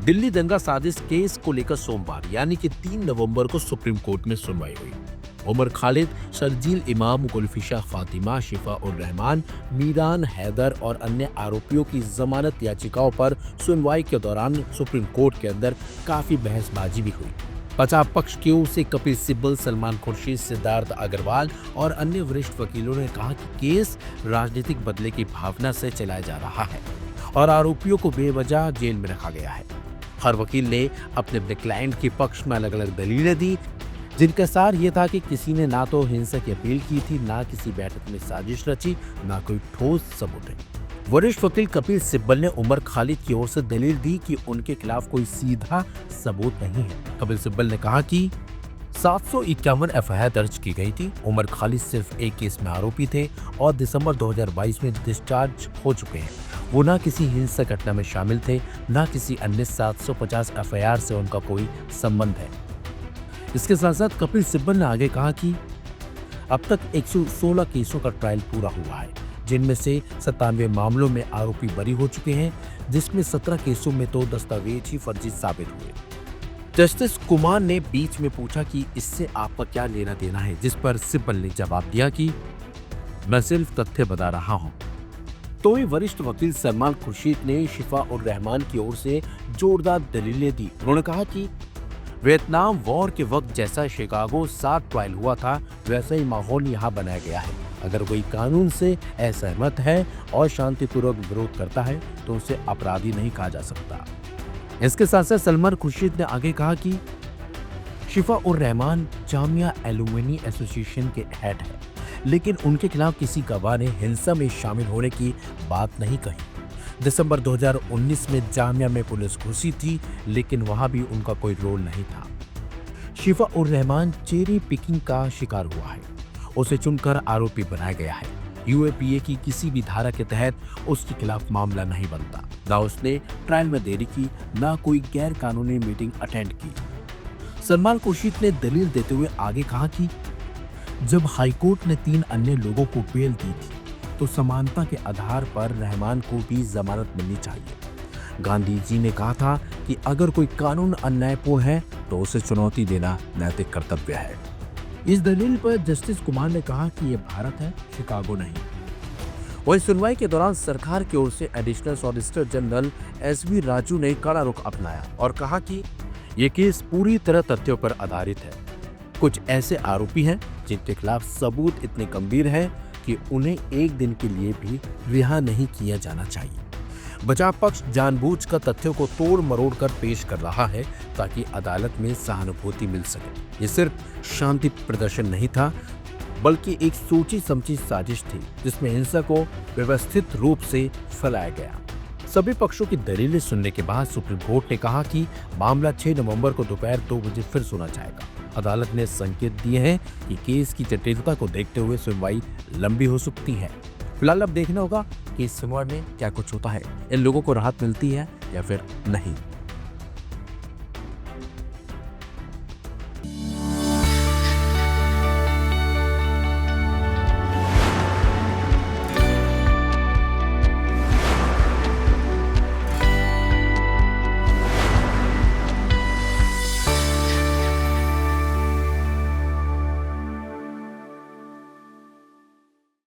दिल्ली दंगा साजिश केस को लेकर सोमवार यानी कि 3 नवंबर को सुप्रीम कोर्ट में सुनवाई हुई। उमर खालिद, शर्जील इमाम, गुलफिशा फातिमा, शिफा उर रहमान, मीरान हैदर और अन्य आरोपियों की जमानत याचिकाओं पर सुनवाई के दौरान सुप्रीम कोर्ट के अंदर काफी बहसबाजी भी हुई। बचाव पक्ष की ओर से कपिल सिब्बल, सलमान खुर्शीद, सिद्धार्थ अग्रवाल और अन्य वरिष्ठ वकीलों ने कहा कि केस राजनीतिक बदले की भावना से चलाया जा रहा है और आरोपियों को बेवजह जेल में रखा गया है। हर वकील ने अपने अपने क्लाइंट के पक्ष में अलग अलग दलीलें दी, जिनका सार ये था कि किसी ने ना तो हिंसा की अपील की थी, ना किसी बैठक में साजिश रची, ना कोई ठोस सबूत है। वरिष्ठ वकील कपिल सिब्बल ने उमर खालिद की ओर से दलील दी कि उनके खिलाफ कोई सीधा सबूत नहीं है। कपिल सिब्बल ने कहा कि 751 एफआईआर दर्ज की गई थी। उमर खालिद सिर्फ एक केस में आरोपी थे और दिसंबर 2022 में डिस्चार्ज हो चुके हैं। वो ना किसी हिंसक घटना में शामिल थे, ना किसी अन्य 750 एफआईआर से उनका कोई संबंध है। इसके साथ साथ कपिल सिब्बल ने आगे कहा कि अब तक 116 केसों का ट्रायल पूरा हुआ है, जिनमें से 97 मामलों में आरोपी बरी हो चुके हैं, जिसमें 17 केसों में तो दस्तावेज ही फर्जी साबित हुए। जस्टिस कुमार ने बीच में पूछा कि इससे आपका क्या लेना देना है, जिस पर सिब्बल ने जवाब दिया कि मैं सिर्फ तथ्य बता रहा हूं। तो ही वरिष्ठ वकील सलमान खुर्शीद ने शिफा उर रहमान की ओर से जोरदार दलीलें दी। उन्होंने कहा कि वियतनाम वॉर के वक्त जैसा शिकागो 7 ट्रायल हुआ था, वैसा ही माहौल यहाँ बनाया गया है। अगर कोई कानून से असहमत है और शांतिपूर्वक विरोध करता है तो उसे अपराधी नहीं कहा जा सकता। इसके साथ साथ सलमान खुर्शीद ने आगे कहा कि शिफा उर रहमान जामिया एलुमनी एसोसिएशन के हेड है, लेकिन उनके खिलाफ किसी गवाह ने हिंसा में शामिल होने की बात नहीं कही। दिसंबर 2019 में जामिया में पुलिस घुसी थी, लेकिन वहां भी उनका कोई रोल नहीं था। शिफा उर रहमान चेरी पिकिंग का शिकार हुआ है, उसे चुनकर आरोपी बनाया गया है। यूएपीए की किसी भी धारा के तहत उसके खिलाफ मामला नहीं बनता। ना उसने ट्रायल में देरी की, ना कोई गैर कानूनी मीटिंग अटेंड की। सलमान खुर्शीद ने दलील देते हुए आगे कहा कि जब हाईकोर्ट ने 3 अन्य लोगों को बेल दी थी तो समानता के आधार पर रहमान को भी जमानत मिलनी चाहिए। गांधी जी ने कहा था कि अगर कोई कानून अन्यायपूर्ण है तो उसे चुनौती देना नैतिक कर्तव्य है। इस दलील पर जस्टिस कुमार ने कहा कि यह भारत है, शिकागो नहीं। वहीं सुनवाई के दौरान सरकार की ओर से additional solicitor general SV Raju ने कड़ा रुख अपनाया और कहा कि यह केस पूरी तरह तथ्यों पर आधारित है। कुछ ऐसे आरोपी हैं जिनके खिलाफ सबूत इतने गंभीर हैं कि उन्हें एक दिन के लिए भी रिहा नहीं किया जाना चाहिए। बचाव पक्ष जानबूझकर तथ्यों को तोड़ मरोड़ कर पेश कर रहा है ताकि अदालत में सहानुभूति मिल सके। ये सिर्फ शांति प्रदर्शन नहीं था, बल्कि एक सोची समझी साजिश थी, जिसमें हिंसा को व्यवस्थित रूप से फैलाया गया। सभी पक्षों की दलीलें सुनने के बाद सुप्रीम कोर्ट ने कहा कि मामला 6 नवंबर को दोपहर 2 बजे फिर सुना जाएगा। अदालत ने संकेत दिए हैं कि केस की जटिलता को देखते हुए सुनवाई लंबी हो सकती है। फिलहाल अब देखना होगा कि इस सुनवाई में क्या कुछ होता है, इन लोगों को राहत मिलती है या फिर नहीं।